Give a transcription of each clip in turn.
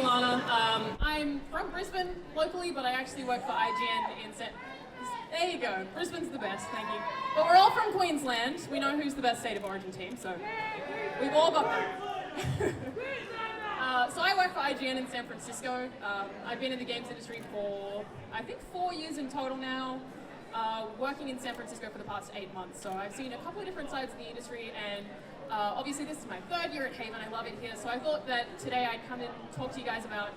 Alanah. I'm from Brisbane locally, but I actually work for IGN in There you go. Brisbane's the best, thank you. But we're all from Queensland. We know who's the best state of origin team, so we've all got that. So I work for IGN in San Francisco. I've been in the games industry for, I think, 4 years in total now. Working in San Francisco for the past 8 months. So I've seen a couple of different sides of the industry, and obviously this is my 3rd year at Haven. I love it here. So I thought that today I'd come and talk to you guys about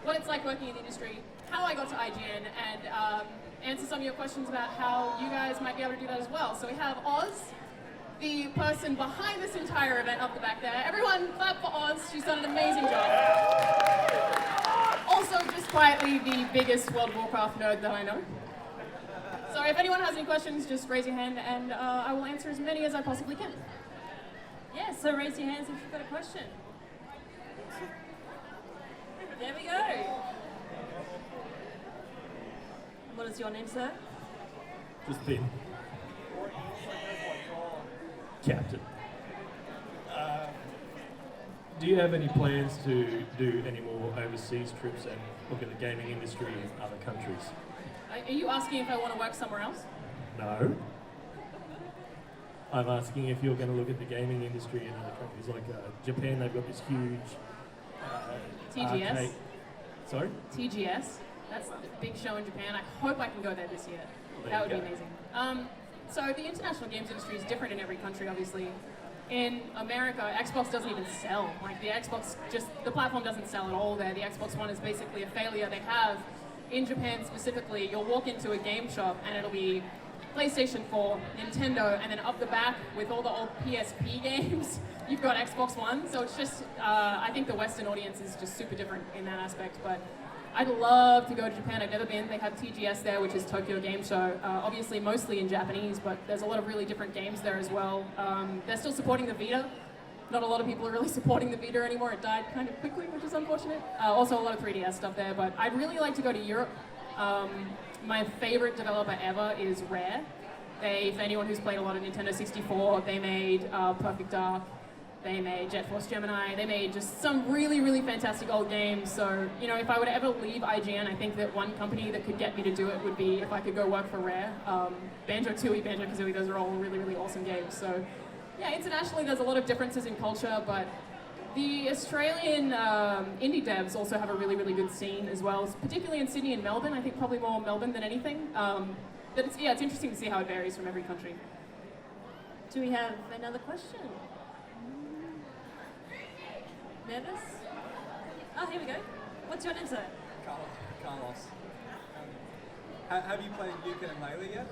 what it's like working in the industry, how I got to IGN, and answer some of your questions about how you guys might be able to do that as well. So we have Oz, the person behind this entire event up the back there. Everyone clap for Oz. She's done an amazing job. Also, just quietly, the biggest World of Warcraft nerd that I know. So if anyone has any questions, just raise your hand and I will answer as many as I possibly can. Yeah, so raise your hands if you've got a question. There we go. What is your name, sir? Just Finn. Captain. Do you have any plans to do any more overseas trips and look at the gaming industry in other countries? Are you asking if I want to work somewhere else? No. I'm asking if you're going to look at the gaming industry in other countries, like Japan. They've got this huge TGS? arcade. Sorry? TGS. That's the big show in Japan. I hope I can go there this year. That would be amazing. So the international games industry is different in every country, obviously. In America, Xbox doesn't even sell. Like the Xbox, the platform doesn't sell at all there. The Xbox One is basically a failure. They have, in Japan specifically, you'll walk into a game shop and it'll be PlayStation 4, Nintendo, and then up the back with all the old PSP games, you've got Xbox One. So it's just, I think the Western audience is just super different in that aspect. But I'd love to go to Japan. I've never been. They have TGS there, which is Tokyo Game Show. Obviously, mostly in Japanese, but there's a lot of really different games there as well. They're still supporting the Vita. Not a lot of people are really supporting the Vita anymore. It died kind of quickly, which is unfortunate. Also, a lot of 3DS stuff there, but I'd really like to go to Europe. My favorite developer ever is Rare. For anyone who's played a lot of Nintendo 64, they made Perfect Dark. They made Jet Force Gemini. They made just some really, really fantastic old games. So, you know, if I were to ever leave IGN, I think that one company that could get me to do it would be if I could go work for Rare. Banjo-Tooie, Banjo-Kazooie, those are all really, really awesome games. So, yeah, internationally there's a lot of differences in culture, but the Australian indie devs also have a really, really good scene as well, particularly in Sydney and Melbourne. I think probably more Melbourne than anything. But it's interesting to see how it varies from every country. Do we have another question? Nervous? Oh, here we go. What's your name, sir? Carlos. Have you played ukulele yet?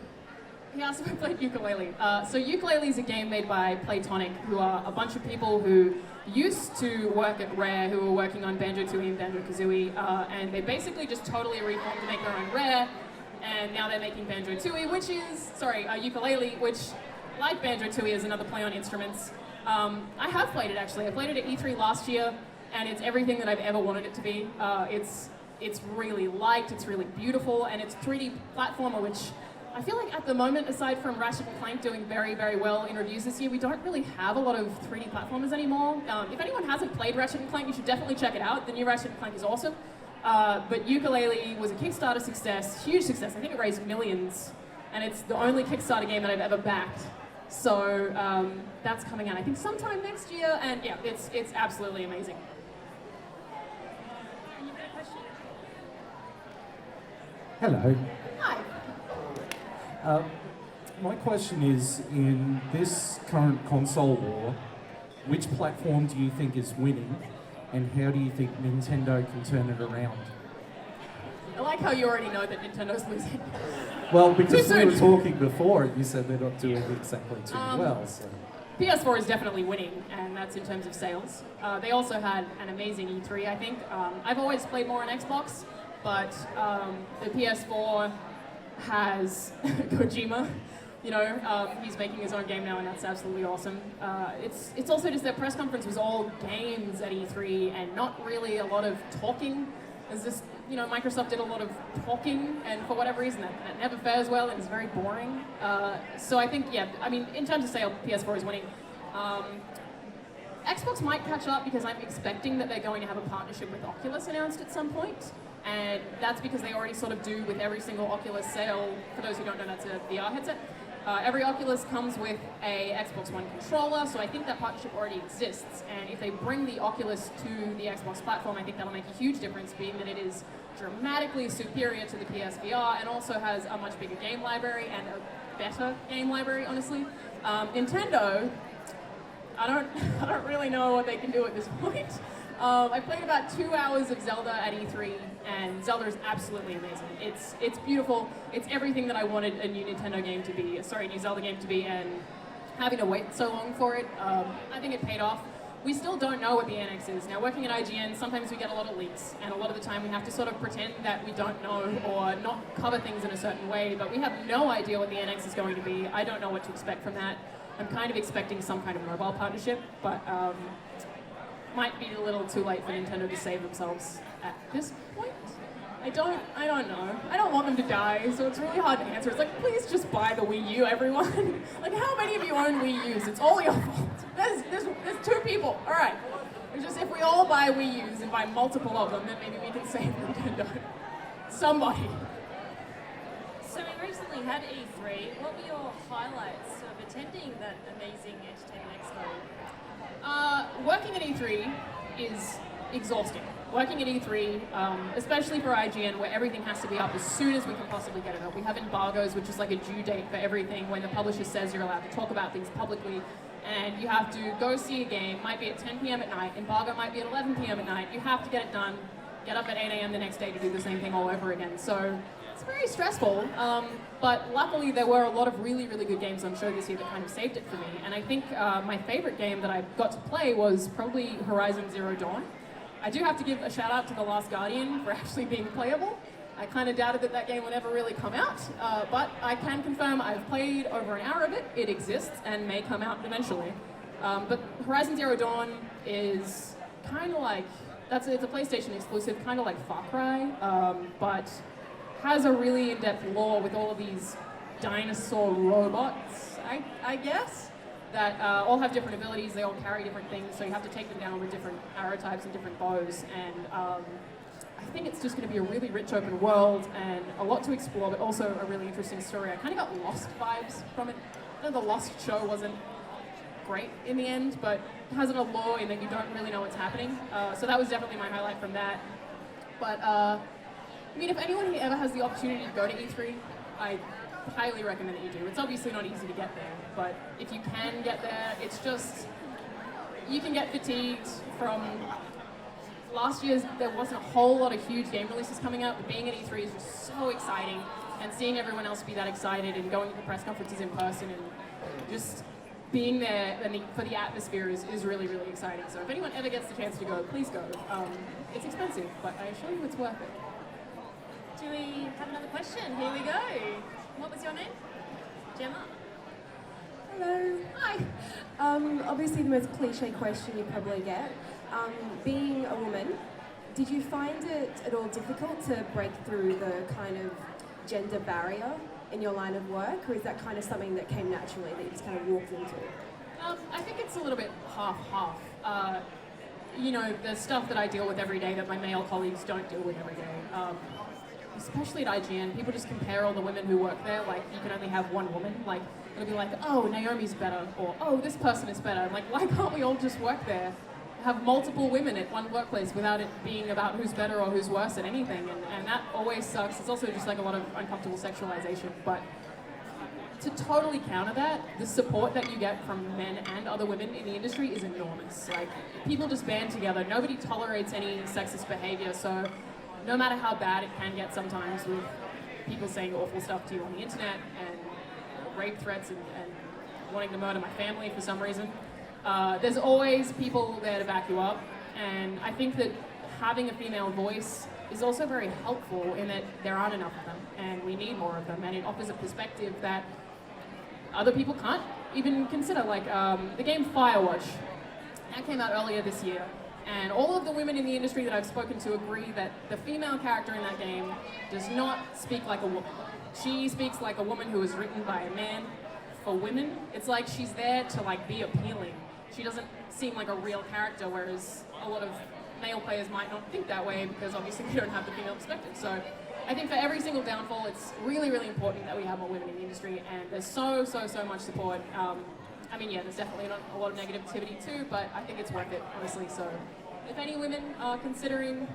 He asked if I played ukulele. So ukulele is a game made by Playtonic, who are a bunch of people who used to work at Rare, who were working on Banjo-Tooie and Banjo-Kazooie, and they basically just totally reformed to make their own Rare, and now they're making Banjo-Tooie, ukulele, which, like Banjo-Tooie, is another play on instruments. I have played it actually. I played it at E3 last year, and it's everything that I've ever wanted it to be. It's really light, it's really beautiful, and it's a 3D platformer, which I feel like at the moment, aside from Ratchet & Clank doing very, very well in reviews this year, we don't really have a lot of 3D platformers anymore. If anyone hasn't played Ratchet & Clank, you should definitely check it out. The new Ratchet & Clank is awesome. But Ukulele was a Kickstarter success, huge success. I think it raised millions, and it's the only Kickstarter game that I've ever backed. So that's coming out, I think, sometime next year, and yeah, it's absolutely amazing. Any other question? Hello. Hi. My question is, in this current console war, which platform do you think is winning, and how do you think Nintendo can turn it around? I like how you already know that Nintendo's losing. Well, because we were talking before, and you said they're not doing exactly too well. So. PS4 is definitely winning, and that's in terms of sales. They also had an amazing E3, I think. I've always played more on Xbox, but the PS4 has Kojima. You know, he's making his own game now, and that's absolutely awesome. It's also just their press conference was all games at E3, and not really a lot of talking. There's just, you know, Microsoft did a lot of talking, and for whatever reason, that never fares well, and it's very boring. So I think, yeah, I mean, in terms of sale, PS4 is winning. Xbox might catch up because I'm expecting that they're going to have a partnership with Oculus announced at some point. And that's because they already sort of do with every single Oculus sale. For those who don't know, that's a VR headset. Every Oculus comes with a Xbox One controller, so I think that partnership already exists. And if they bring the Oculus to the Xbox platform, I think that'll make a huge difference, being that it is dramatically superior to the PSVR and also has a much bigger game library and a better game library, honestly. Nintendo, I don't really know what they can do at this point. I played about 2 hours of Zelda at E3, and Zelda is absolutely amazing. It's beautiful. It's everything that I wanted a new Nintendo game to be. Sorry, a new Zelda game to be, and having to wait so long for it, I think it paid off. We still don't know what the NX is. Now, working at IGN, sometimes we get a lot of leaks, and a lot of the time we have to sort of pretend that we don't know or not cover things in a certain way, but we have no idea what the NX is going to be. I don't know what to expect from that. I'm kind of expecting some kind of mobile partnership, but might be a little too late for Nintendo to save themselves at this point. I don't know. I don't want them to die, so it's really hard to answer. It's like, please just buy the Wii U, everyone. Like, how many of you own Wii U's? It's all your fault. There's 2 people. All right. It's just if we all buy Wii U's and buy multiple of them, then maybe we can save Nintendo. Somebody. So we recently had E3. What were your highlights of attending that amazing entertainment expo? Working at E3 is exhausting. Working at E3, especially for IGN, where everything has to be up as soon as we can possibly get it up. We have embargoes, which is like a due date for everything. When the publisher says you're allowed to talk about things publicly, and you have to go see a game, might be at 10 p.m. at night, embargo might be at 11 p.m. at night. You have to get it done, get up at 8 a.m. the next day to do the same thing all over again. So it's very stressful, but luckily there were a lot of really, really good games on show this year that kind of saved it for me. And I think my favorite game that I got to play was probably Horizon Zero Dawn. I do have to give a shout out to The Last Guardian for actually being playable. I kind of doubted that game would ever really come out, but I can confirm I've played over an hour of it. It exists and may come out eventually. But Horizon Zero Dawn is kind of like, it's a PlayStation exclusive, kind of like Far Cry, but has a really in-depth lore with all of these dinosaur robots, I guess, that all have different abilities. They all carry different things, so you have to take them down with different arrow types and different bows. And I think it's just going to be a really rich open world and a lot to explore, but also a really interesting story. I kind of got Lost vibes from it. I know the Lost show wasn't great in the end, but it has an allure in that you don't really know what's happening. So that was definitely my highlight from that. But I mean, if anyone here ever has the opportunity to go to E3, I highly recommend that you do. It's obviously not easy to get there, but if you can get there, it's just, you can get fatigued from last year's. There wasn't a whole lot of huge game releases coming out, but being at E3 is just so exciting, and seeing everyone else be that excited and going to the press conferences in person and just being there and for the atmosphere is really, really exciting. So if anyone ever gets the chance to go, please go. It's expensive, but I assure you it's worth it. Do we have another question? Here we go. What was your name? Gemma. Hello. Hi. Obviously the most cliche question you probably get. Being a woman, did you find it at all difficult to break through the kind of gender barrier in your line of work, or is that kind of something that came naturally, that you just kind of walked into? I think it's a little bit half-half. You know, the stuff that I deal with every day that my male colleagues don't deal with every day. Especially at IGN, people just compare all the women who work there, like you can only have one woman. Like, it'll be like, oh, Naomi's better, or oh, this person is better. I'm like, why can't we all just work there? Have multiple women at one workplace without it being about who's better or who's worse at anything, and that always sucks. It's also just like a lot of uncomfortable sexualization, but to totally counter that, the support that you get from men and other women in the industry is enormous. Like, people just band together. Nobody tolerates any sexist behavior, so no matter how bad it can get sometimes with people saying awful stuff to you on the internet and rape threats and wanting to murder my family for some reason, there's always people there to back you up. And I think that having a female voice is also very helpful in that there aren't enough of them and we need more of them, and it offers a perspective that other people can't even consider. Like the game Firewatch, that came out earlier this year. And all of the women in the industry that I've spoken to agree that the female character in that game does not speak like a woman. She speaks like a woman who was written by a man for women. It's like she's there to like be appealing. she doesn't seem like a real character, whereas a lot of male players might not think that way because obviously we don't have the female perspective. So I think for every single downfall, it's really, really important that we have more women in the industry, and there's so much support. I mean, yeah, there's definitely a lot of negativity too, but I think it's worth it, honestly. So if any women are considering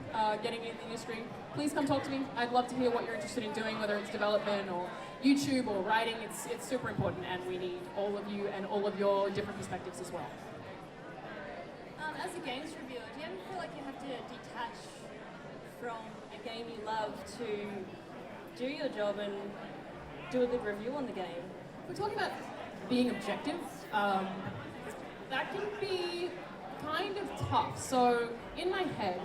getting in the industry, please come talk to me. I'd love to hear what you're interested in doing, whether it's development or YouTube or writing. It's super important, and we need all of you and all of your different perspectives as well. As a games reviewer, do you ever feel like you have to detach from a game you love to do your job and do a good review on the game? We're talking about being objective. That can be kind of tough. So in my head,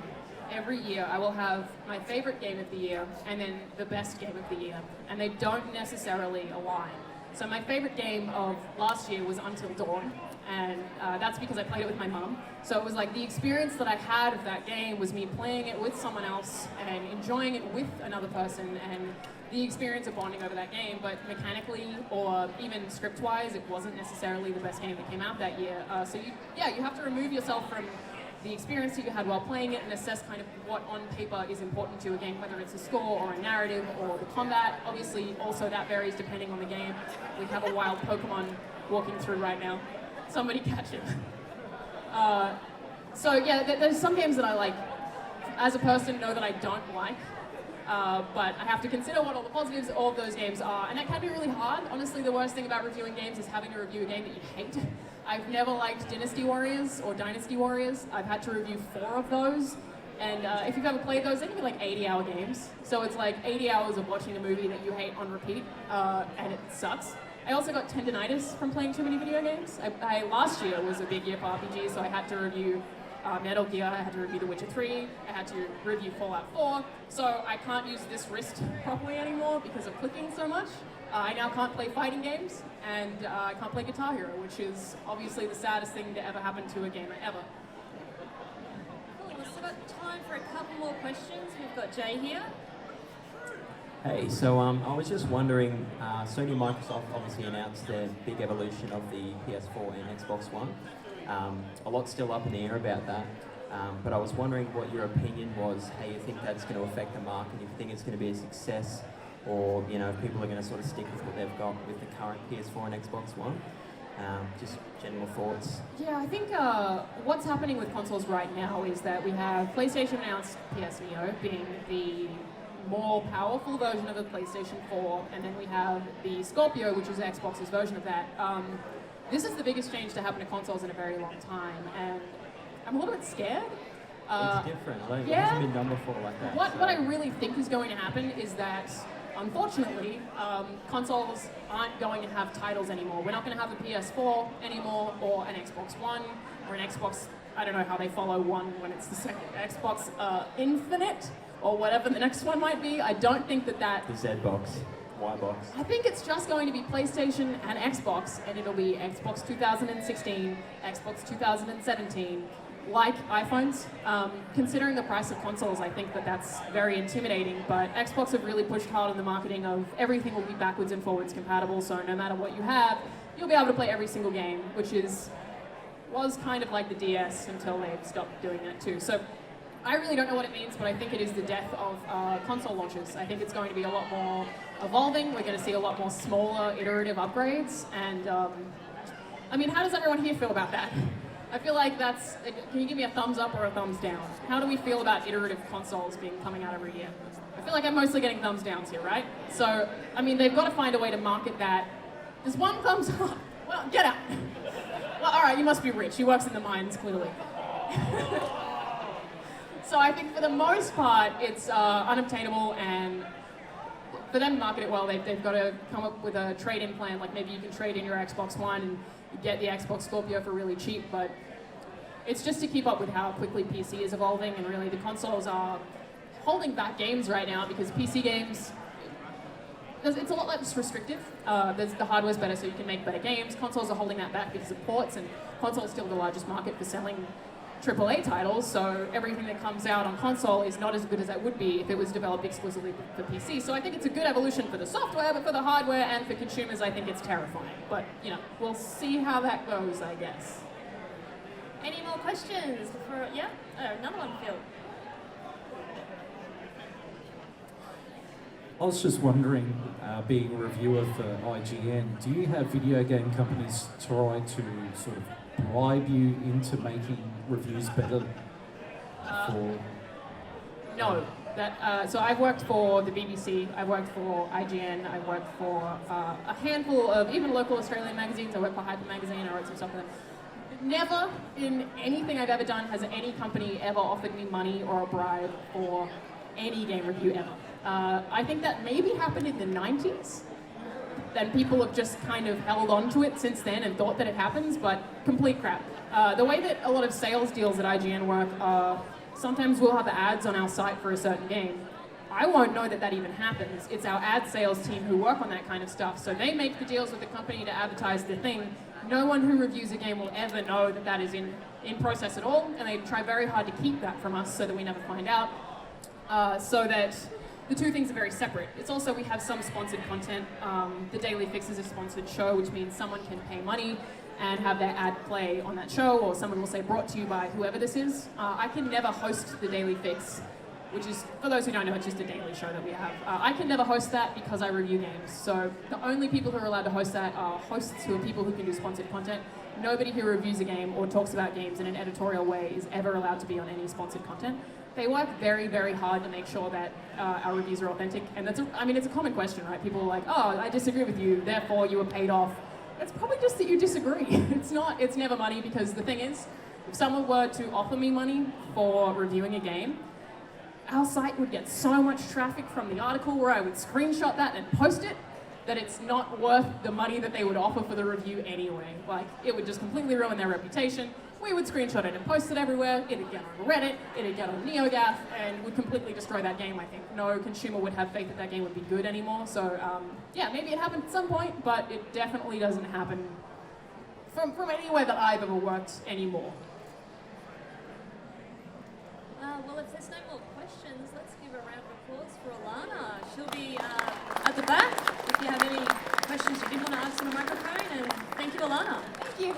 every year I will have my favorite game of the year and then the best game of the year, and they don't necessarily align. So my favorite game of last year was Until Dawn, and that's because I played it with my mum. So it was like the experience that I had of that game was me playing it with someone else and enjoying it with another person, and the experience of bonding over that game. But mechanically or even script-wise, it wasn't necessarily the best game that came out that year. So you have to remove yourself from the experience that you had while playing it and assess kind of what on paper is important to a game, whether it's a score or a narrative or the combat. Obviously, also that varies depending on the game. We have a wild Pokemon walking through right now. Somebody catch him. So yeah, there's some games that I like, as a person, know that I don't like, but I have to consider what all the positives of all of those games are, and that can be really hard. Honestly, the worst thing about reviewing games is having to review a game that you hate. I've never liked Dynasty Warriors or Dynasty Warriors. I've had to review 4 of those, and if you've ever played those, they can be like 80-hour games. So it's like 80 hours of watching a movie that you hate on repeat, and it sucks. I also got tendinitis from playing too many video games. Last year was a big year for RPGs, so I had to review Metal Gear, I had to review The Witcher 3, I had to review Fallout 4, so I can't use this wrist properly anymore because of clicking so much. I now can't play fighting games, and I can't play Guitar Hero, which is obviously the saddest thing to ever happen to a gamer ever. Cool, we've still got time for a couple more questions. We've got Jay here. Hey, so I was just wondering, Sony and Microsoft obviously announced their big evolution of the PS4 and Xbox One. A lot's still up in the air about that, but I was wondering what your opinion was, how you think that's going to affect the market, if you think it's going to be a success, or if people are going to sort of stick with what they've got with the current PS4 and Xbox One. Just general thoughts. Yeah, I think what's happening with consoles right now is that we have PlayStation announced PS Neo being the more powerful version of the PlayStation 4, and then we have the Scorpio, which is Xbox's version of that. This is the biggest change to happen to consoles in a very long time, and I'm a little bit scared. It's different, like, yeah. It hasn't been done before like that. What I really think is going to happen is that, unfortunately, consoles aren't going to have titles anymore. We're not going to have a PS4 anymore, or an Xbox One, or an Xbox, I don't know how they follow one when it's the second, Xbox Infinite, or whatever the next one might be. I don't think that... The Z-Box, Y-Box. I think it's just going to be PlayStation and Xbox, and it'll be Xbox 2016, Xbox 2017, like iPhones. Considering the price of consoles, I think that's very intimidating, but Xbox have really pushed hard on the marketing of everything will be backwards and forwards compatible, so no matter what you have, you'll be able to play every single game, which was kind of like the DS until they stopped doing that too. So I really don't know what it means, but I think it is the death of console launches. I think it's going to be a lot more evolving. We're going to see a lot more smaller, iterative upgrades. And, I mean, how does everyone here feel about that? I feel like can you give me a thumbs up or a thumbs down? How do we feel about iterative consoles coming out every year? I feel like I'm mostly getting thumbs downs here, right? So, I mean, they've got to find a way to market that. There's one thumbs up. Well, get out. Well, all right, you must be rich. He works in the mines, clearly. So I think for the most part, it's unobtainable, and for them to market it well, they've got to come up with a trade-in plan. Like maybe you can trade in your Xbox One and get the Xbox Scorpio for really cheap, but it's just to keep up with how quickly PC is evolving, and really the consoles are holding back games right now because PC games, it's a lot less restrictive. The hardware's better, so you can make better games. Consoles are holding that back because of ports, and consoles are still the largest market for selling AAA titles, so everything that comes out on console is not as good as that would be if it was developed exclusively for PC. So I think it's a good evolution for the software, but for the hardware and for consumers, I think it's terrifying. But, we'll see how that goes, I guess. Any more questions? Yeah? Oh, another one, Phil. I was just wondering, being a reviewer for IGN, do you have video game companies try to sort of bribe you into making reviews better for... No. So I've worked for the BBC, I've worked for IGN, I've worked for a handful of even local Australian magazines. I worked for Hyper Magazine, I wrote some stuff for them. Never in anything I've ever done has any company ever offered me money or a bribe for any game review ever. I think that maybe happened in the 90s. Then people have just kind of held on to it since then and thought that it happens, but complete crap. The way that a lot of sales deals at IGN work are sometimes we'll have ads on our site for a certain game. I won't know that that even happens. It's our ad sales team who work on that kind of stuff. So they make the deals with the company to advertise the thing. No one who reviews a game will ever know that that is in process at all, and they try very hard to keep that from us so that we never find out. So that the two things are very separate. It's also, we have some sponsored content. The Daily Fix is a sponsored show, which means someone can pay money and have their ad play on that show, or someone will say, brought to you by whoever this is. I can never host the Daily Fix, which is, for those who don't know, it's just a daily show that we have. I can never host that because I review games. So the only people who are allowed to host that are hosts who are people who can do sponsored content. Nobody who reviews a game or talks about games in an editorial way is ever allowed to be on any sponsored content. They work very, very hard to make sure that our reviews are authentic. And that's, it's a common question, right? People are like, oh, I disagree with you, therefore you were paid off. It's probably just that you disagree. It's never money, because the thing is, if someone were to offer me money for reviewing a game, our site would get so much traffic from the article where I would screenshot that and post it, that it's not worth the money that they would offer for the review anyway. Like, it would just completely ruin their reputation. We would screenshot it and post it everywhere. It'd get on Reddit, it'd get on NeoGAF, and would completely destroy that game, I think. No consumer would have faith that that game would be good anymore. So, yeah, maybe it happened at some point, but it definitely doesn't happen from anywhere that I've ever worked anymore. Well, if there's no more questions, let's give a round of applause for Alanah. She'll be at the back if you have any questions you did want to ask on the microphone. And thank you, Alanah. Thank you.